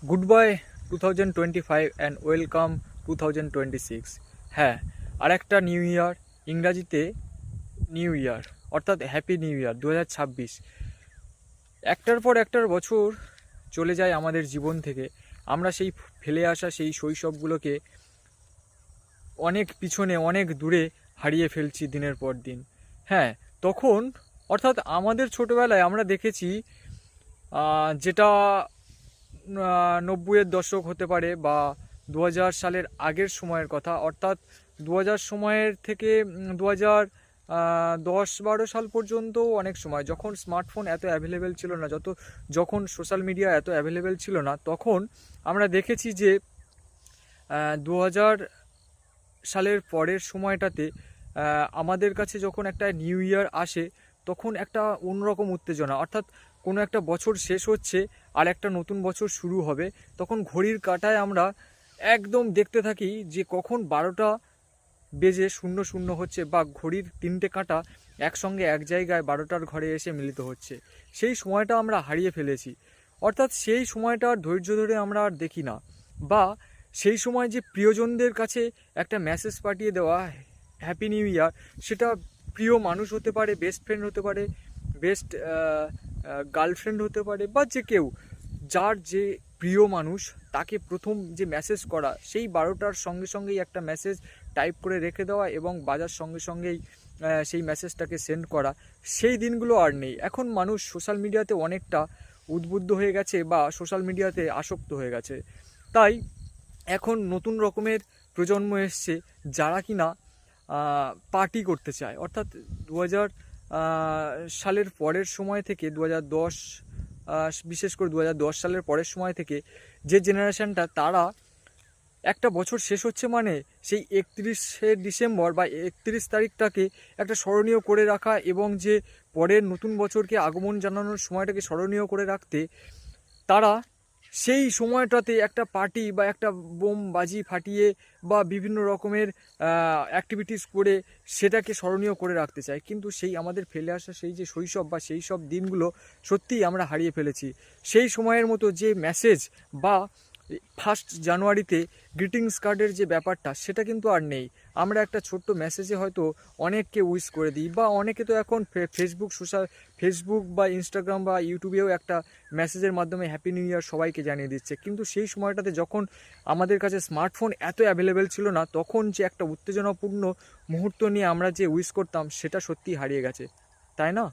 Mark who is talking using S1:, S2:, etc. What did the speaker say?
S1: Good bye 2025 and welcome 2026। হ্যাঁ, আর একটা new year, ইংরাজিতে নিউ ইয়ার অর্থাৎ হ্যাপি নিউ ইয়ার 2026। একটার পর একটার বছর চলে যায় আমাদের জীবন থেকে। আমরা সেই ফেলে আসা সেই শৈশবগুলোকে অনেক পিছনে, অনেক দূরে হারিয়ে ফেলছি দিনের পর দিন। হ্যাঁ, তখন অর্থাৎ আমাদের ছোটোবেলায় আমরা দেখেছি যেটা 90-এর দশক হতে পারে বা 2000 সালের আগের সময়ের কথা, অর্থাৎ 2000 সময়ের থেকে 2010-12 সাল পর্যন্ত অনেক সময় যখন স্মার্টফোন এত অ্যাভেলেবেল ছিল না, যখন সোশ্যাল মিডিয়া এত অ্যাভেলেবেল ছিল না, তখন আমরা দেখেছি যে 2000 সালের পরের সময়টাতে আমাদের কাছে যখন একটা নিউ ইয়ার আসে তখন একটা অন্যরকম উত্তেজনা, অর্থাৎ কোনো একটা বছর শেষ হচ্ছে আর একটা নতুন বছর শুরু হবে। তখন ঘড়ির কাঁটায় আমরা একদম দেখতে থাকি যে কখন 12টা বেজে 00 হচ্ছে বা ঘড়ির 3টে কাঁটা একসঙ্গে এক জায়গায় 12টার ঘরে এসে মিলিত হচ্ছে। সেই সময়টা আমরা হারিয়ে ফেলেছি, অর্থাৎ সেই সময়টা আর ধৈর্য ধরে আমরা আর দেখি না। বা সেই সময় যে প্রিয়জনদের কাছে একটা মেসেজ পাঠিয়ে দেওয়া হ্যাপি নিউ ইয়ার, সেটা প্রিয় মানুষ হতে পারে, বেস্ট ফ্রেন্ড হতে পারে, বেস্ট গার্লফ্রেন্ড হতে পারে, বা যে কেউ যার যে প্রিয় মানুষ তাকে প্রথম যে মেসেজ করা, সেই 12টার সঙ্গে সঙ্গেই একটা মেসেজ টাইপ করে রেখে দেওয়া এবং বাজার সঙ্গে সঙ্গেই সেই মেসেজটাকে সেন্ড করা, সেই দিনগুলো আর নেই। এখন মানুষ সোশ্যাল মিডিয়াতে অনেকটা উদ্বুদ্ধ হয়ে গেছে বা সোশ্যাল মিডিয়াতে আসক্ত হয়ে গেছে। তাই এখন নতুন রকমের প্রজন্ম এসছে যারা কিনা পার্টি করতে চায়, অর্থাৎ 2000 সালের পরের সময় থেকে 2010, বিশেষ করে 2010 সালের পরের সময় থেকে যে জেনারেশনটা, তারা একটা বছর শেষ হচ্ছে মানে সেই 31শে ডিসেম্বর বা 31 তারিখটাকে একটা স্মরণীয় করে রাখা এবং যে পরের নতুন বছরকে আগমন জানানোর সময়টাকে স্মরণীয় করে রাখতে তারা সেই সময়টাতে একটা পার্টি বা একটা বোম বাজি ফাটিয়ে বা বিভিন্ন রকমের অ্যাক্টিভিটিস করে সেটাকে স্মরণীয় করে রাখতে চায়। কিন্তু সেই আমাদের ফেলে আসা সেই যে শৈশব বা সেই সব দিনগুলো সত্যিই আমরা হারিয়ে ফেলেছি। সেই সময়ের মতো যে মেসেজ বা 1 জানুয়ারিতে গ্রিটিংস কার্ডের যে ব্যাপারটা, সেটা কিন্তু আর নেই। আমরা একটা ছোট্ট মেসেজে হয়তো অনেককে উইশ করে দিই, বা অনেকে তো এখন ফেসবুক বা ইনস্টাগ্রাম বা ইউটিউবেও একটা মেসেজের মাধ্যমে হ্যাপি নিউ ইয়ার সবাইকে জানিয়ে দিচ্ছে। কিন্তু সেই সময়টাতে যখন আমাদের কাছে স্মার্টফোন এত অ্যাভেলেবেল ছিল না, তখন যে একটা উত্তেজনাপূর্ণ মুহূর্ত নিয়ে আমরা যে উইশ করতাম, সেটা সত্যিই হারিয়ে গেছে, তাই না?